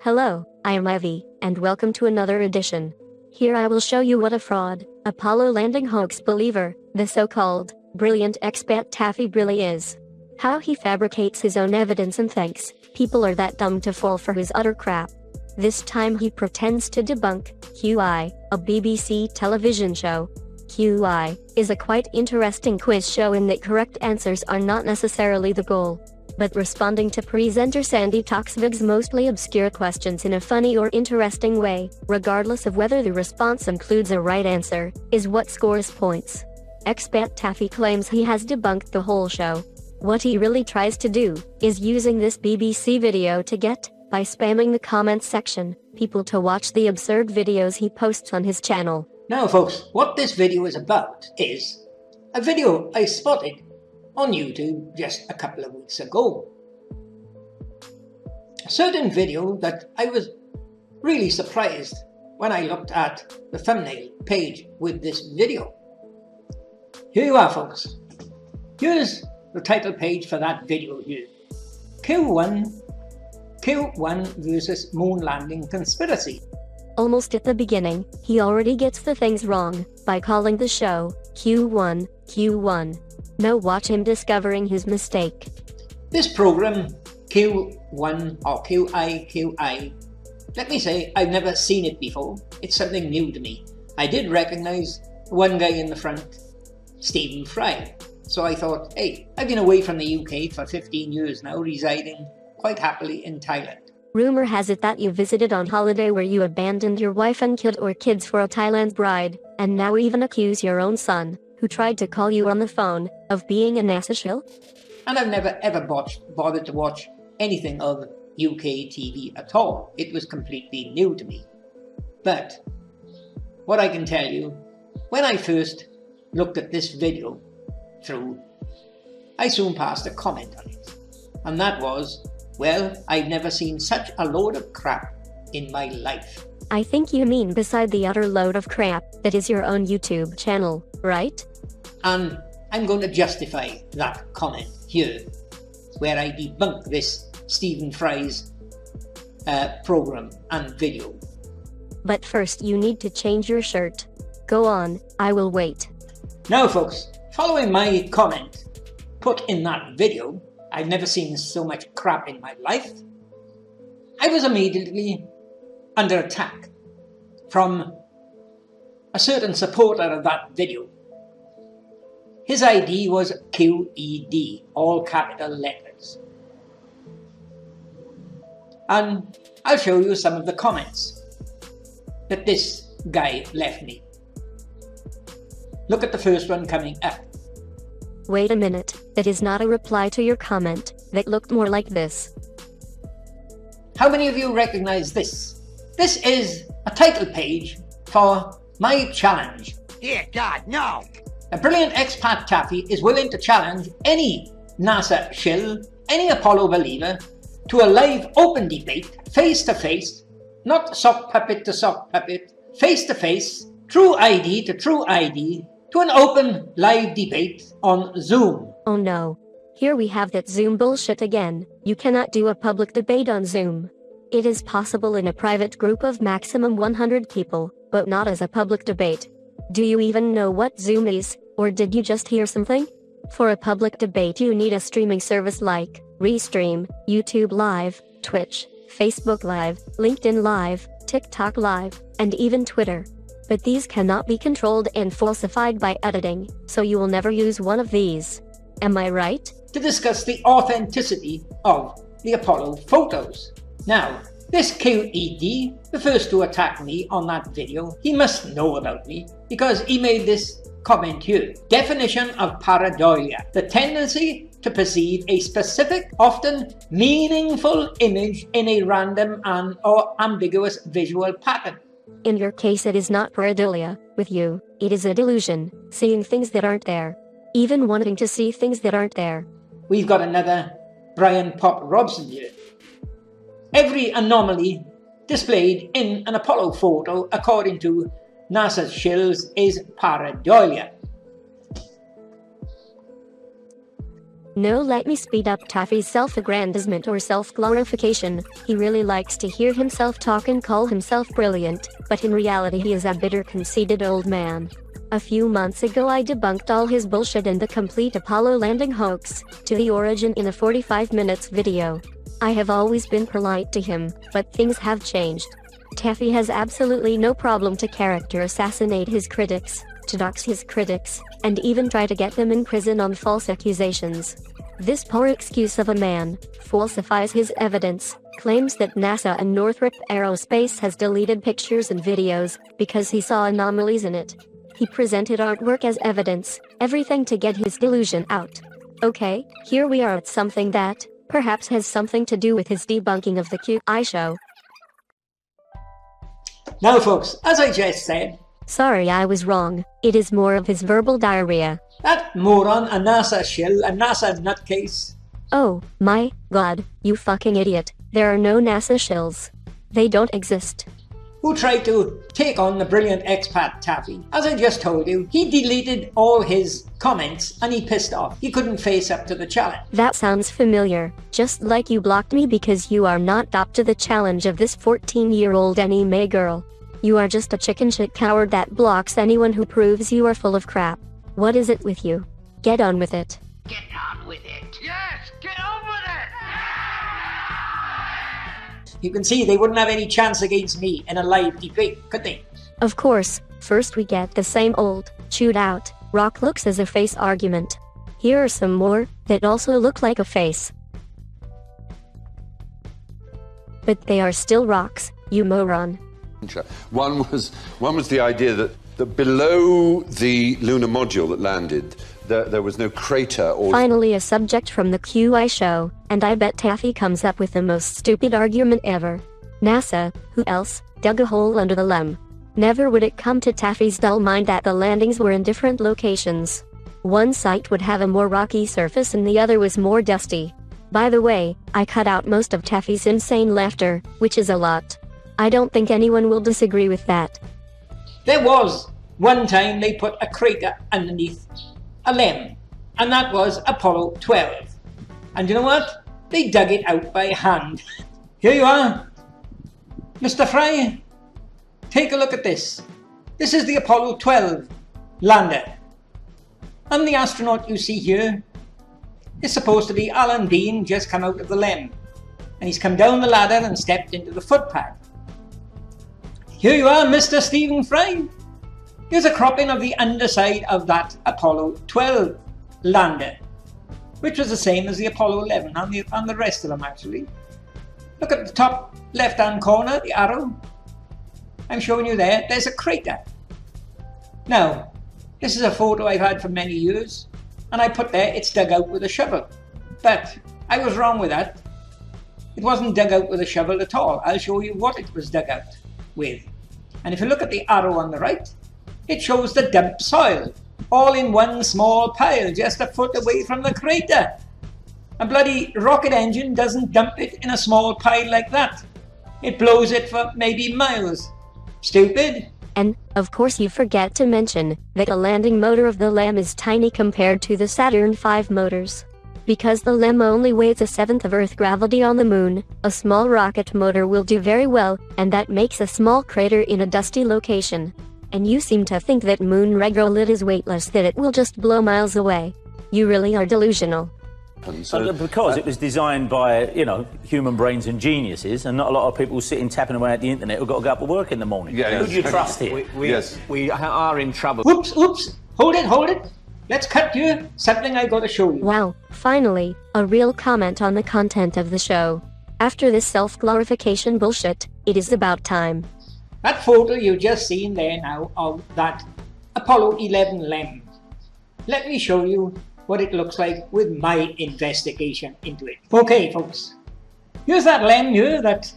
Hello, I am Ivy, and welcome to another edition. Here I will show you what a fraud, Apollo landing hoax believer, the so-called brilliant Expat Taffy really is. How he fabricates his own evidence and thinks people are that dumb to fall for his utter crap. This time he pretends to debunk QI, a BBC television show. QI is a quite interesting quiz show in that correct answers are not necessarily the goal, but responding to presenter Sandy Toksvig's mostly obscure questions in a funny or interesting way, regardless of whether the response includes a right answer, is what scores points. Expat Taffy claims he has debunked the whole show. What he really tries to do is using this BBC video to get, by spamming the comments section, people to watch the absurd videos he posts on his channel. Now folks, what this video is about is a video I spotted on YouTube just a couple of weeks ago. A certain video that I was really surprised when I looked at the thumbnail page with this video. Here you are folks. Here's the title page for that video here. Q1 versus moon landing conspiracy. Almost at the beginning, he already gets the things wrong by calling the show Q1. Now watch him discovering his mistake. This program, Q1 or QI, let me say I've never seen it before. It's something new to me. I did recognize one guy in the front, Stephen Fry. So I thought, hey, I've been away from the UK for 15 years now, residing quite happily in Thailand. Rumor has it that you visited on holiday where you abandoned your wife and kid or kids for a Thailand bride, and now even accuse your own son, who tried to call you on the phone, of being a NASA shill? And I've never ever bothered to watch anything of UK TV at all. It was completely new to me. But what I can tell you, when I first looked at this video through, I soon passed a comment on it. And that was, well, I've never seen such a load of crap in my life. I think you mean beside the utter load of crap that is your own YouTube channel, right? And I'm going to justify that comment here, where I debunk this Stephen Fry's program and video. But first you need to change your shirt. Go on, I will wait. Now folks, following my comment put in that video, I've never seen so much crap in my life, I was immediately under attack from a certain supporter of that video. His ID was QED, all capital letters. And I'll show you some of the comments that this guy left me. Look at the first one coming up. Wait a minute, that is not a reply to your comment. That looked more like this. How many of you recognize this? This is a title page for my challenge. Dear God, no! A brilliant expat Taffy is willing to challenge any NASA shill, any Apollo believer, to a live open debate, face to face, not sock puppet to sock puppet, face to face, true ID to true ID, to an open live debate on Zoom. Oh no. Here we have that Zoom bullshit again. You cannot do a public debate on Zoom. It is possible in a private group of maximum 100 people, but not as a public debate. Do you even know what Zoom is, or did you just hear something? For a public debate you need a streaming service like Restream, YouTube Live, Twitch, Facebook Live, LinkedIn Live, TikTok Live, and even Twitter. But these cannot be controlled and falsified by editing, so you will never use one of these. Am I right? To discuss the authenticity of the Apollo photos. Now, this QED, the first to attack me on that video, he must know about me because he made this comment here. Definition of pareidolia, the tendency to perceive a specific, often meaningful image in a random and or ambiguous visual pattern. In your case it is not pareidolia. With you, it is a delusion, seeing things that aren't there. Even wanting to see things that aren't there. We've got another Brian Pop Robson here. Every anomaly displayed in an Apollo photo, according to NASA's shills, is pareidolia. No, let me speed up Taffy's self-aggrandizement or self-glorification. He really likes to hear himself talk and call himself brilliant, but in reality he is a bitter, conceited old man. A few months ago I debunked all his bullshit and the complete Apollo landing hoax to the origin in a 45 minutes video. I have always been polite to him, but things have changed. Taffy has absolutely no problem to character assassinate his critics, to dox his critics, and even try to get them in prison on false accusations. This poor excuse of a man falsifies his evidence, claims that NASA and Northrop Aerospace has deleted pictures and videos because he saw anomalies in it. He presented artwork as evidence, everything to get his delusion out. Okay, here we are at something that, perhaps has something to do with his debunking of the QI show. Now folks, as I just said, sorry, I was wrong. It is more of his verbal diarrhea. that moron, a NASA shill, a NASA nutcase. Oh, my God, you fucking idiot. There are no NASA shills. They don't exist. Who tried to take on the brilliant expat Taffy. As I just told you, he deleted all his comments and he pissed off. He couldn't face up to the challenge. That sounds familiar. Just like you blocked me because you are not up to the challenge of this 14-year-old anime girl. You are just a chicken shit coward that blocks anyone who proves you are full of crap. What is it with you? Get on with it. Get on with it. Yes, get on with it. You can see they wouldn't have any chance against me in a live debate, could they? Of course, first we get the same old, chewed out, rock looks as a face argument. Here are some more, that also look like a face. But they are still rocks, you moron. One was the idea that below the lunar module that landed, there was no crater or... Finally a subject from the QI show, and I bet Taffy comes up with the most stupid argument ever. NASA, who else, dug a hole under the LEM. Never would it come to Taffy's dull mind that the landings were in different locations. One site would have a more rocky surface and the other was more dusty. By the way, I cut out most of Taffy's insane laughter, which is a lot. I don't think anyone will disagree with that. There was one time they put a crater underneath a LEM, and that was Apollo 12. And you know what? They dug it out by hand. Here you are, Mr. Fry. Take a look at this. This is the Apollo 12 lander. And the astronaut you see here is supposed to be Alan Bean, just come out of the LEM. And he's come down the ladder and stepped into the footpad. Here you are, Mr. Stephen Fry. Here's a cropping of the underside of that Apollo 12 lander, which was the same as the Apollo 11 and the rest of them actually. Look at the top left-hand corner, the arrow. I'm showing you there, there's a crater. Now, this is a photo I've had for many years, and I put there, it's dug out with a shovel. But I was wrong with that. It wasn't dug out with a shovel at all. I'll show you what it was dug out with. And if you look at the arrow on the right, it shows the dumped soil, all in one small pile, just a foot away from the crater. A bloody rocket engine doesn't dump it in a small pile like that. It blows it for maybe miles. Stupid. And, of course you forget to mention, that the landing motor of the LEM is tiny compared to the Saturn V motors. Because the LEM only weighs 1/7 of Earth gravity on the moon, a small rocket motor will do very well, and that makes a small crater in a dusty location. And you seem to think that moon regolith is weightless, that it will just blow miles away. You really are delusional. Because it was designed by, human brains and geniuses, and not a lot of people sitting tapping away at the internet who've got to go up to work in the morning. Yeah, who do you trust here? We are in trouble. Oops, hold it. Let's cut you something I gotta show you. Wow, finally, a real comment on the content of the show. After this self-glorification bullshit, it is about time. That photo you just seen there now of that Apollo 11 LEM. Let me show you what it looks like with my investigation into it. Okay, folks. Here's that LEM here that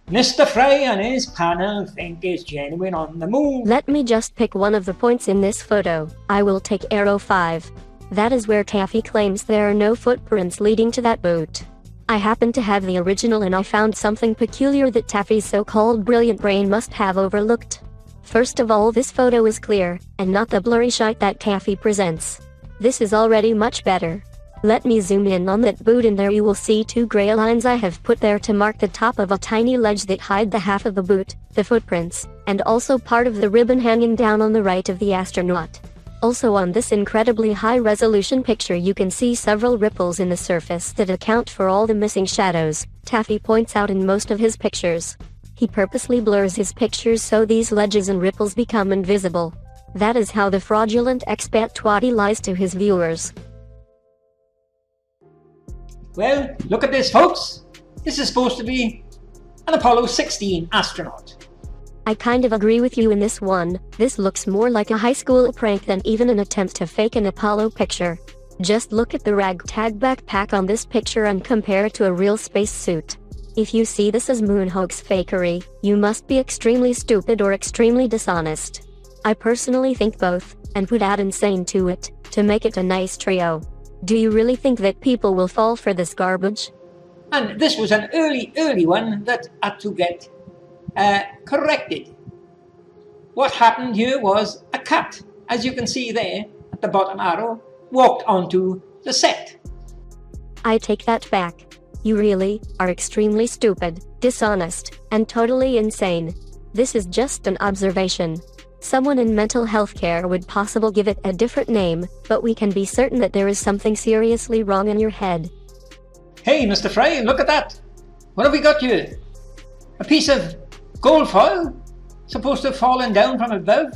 Mr. Fry and his panel think is genuine on the moon. Let me just pick one of the points in this photo. I will take arrow 5. That is where Taffy claims there are no footprints leading to that boat. I happen to have the original and I found something peculiar that Taffy's so-called brilliant brain must have overlooked. First of all, this photo is clear, and not the blurry shite that Taffy presents. This is already much better. Let me zoom in on that boot, and there you will see 2 grey lines I have put there to mark the top of a tiny ledge that hide the half of the boot, the footprints, and also part of the ribbon hanging down on the right of the astronaut. Also on this incredibly high-resolution picture you can see several ripples in the surface that account for all the missing shadows, Taffy points out in most of his pictures. He purposely blurs his pictures so these ledges and ripples become invisible. That is how the fraudulent expat Twatty lies to his viewers. Well, look at this, folks. This is supposed to be an Apollo 16 astronaut. I kind of agree with you in this one. This looks more like a high school prank than even an attempt to fake an Apollo picture. Just look at the ragtag backpack on this picture and compare it to a real spacesuit. If you see this as moon hoax fakery, you must be extremely stupid or extremely dishonest. I personally think both, and would add insane to it, to make it a nice trio. Do you really think that people will fall for this garbage? And this was an early one that had to get corrected. What happened here was a cat, as you can see there at the bottom arrow, walked onto the set. I take that back. You really are extremely stupid, dishonest, and totally insane. This is just an observation. Someone in mental health care would possibly give it a different name, but we can be certain that there is something seriously wrong in your head. Hey, Mr. Fry, look at that. What have we got here? A piece of gold foil, supposed to have fallen down from above,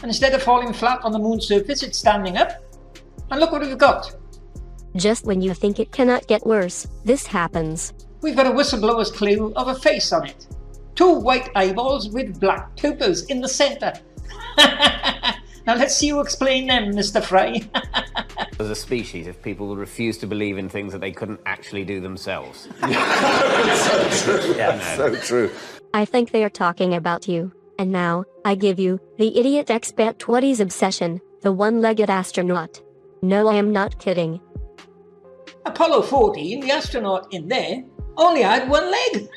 and instead of falling flat on the moon's surface, it's standing up. And look what we've got. Just when you think it cannot get worse, this happens. We've got a whistleblower's clue of a face on it. 2 white eyeballs with black pupils in the center. Now let's see you explain them, Mr. Fry. As a species, if people would refuse to believe in things that they couldn't actually do themselves. So true. Yeah, So true. I think they are talking about you. And now, I give you, the idiot expat Twatty's obsession, the one-legged astronaut. No, I am not kidding. Apollo 14, the astronaut in there, only had 1 leg.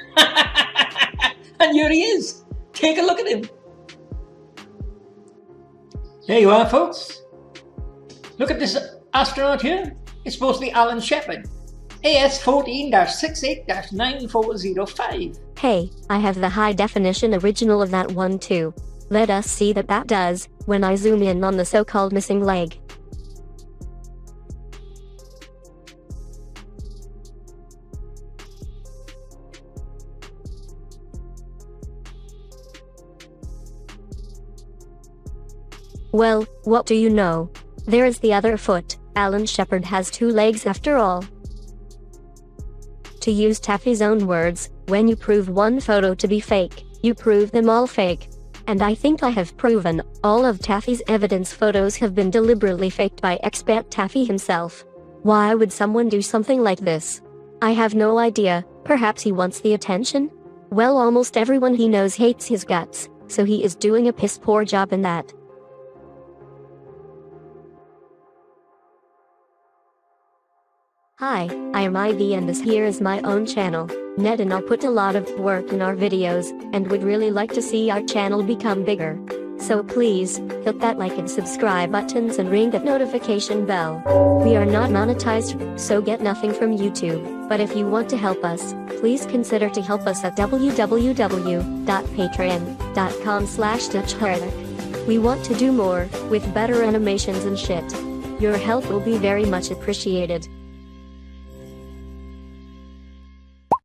And here he is. Take a look at him. There you are, folks. Look at this astronaut here. It's supposed to be Alan Shepard. AS14-68-9405. Hey, I have the high-definition original of that one too. Let us see that does, when I zoom in on the so-called missing leg. Well, what do you know? There is the other foot. Alan Shepard has 2 legs after all. To use Taffy's own words, when you prove one photo to be fake, you prove them all fake. And I think I have proven all of Taffy's evidence photos have been deliberately faked by Expat Taffy himself. Why would someone do something like this? I have no idea. Perhaps he wants the attention? Well, almost everyone he knows hates his guts, so he is doing a piss-poor job in that. Hi, I am Ivy and this here is my own channel. Ned and I put a lot of work in our videos, and would really like to see our channel become bigger. So please, hit that like and subscribe buttons and ring that notification bell. We are not monetized, so get nothing from YouTube, but if you want to help us, please consider to help us at www.patreon.com/DutchHeretic. We want to do more, with better animations and shit. Your help will be very much appreciated.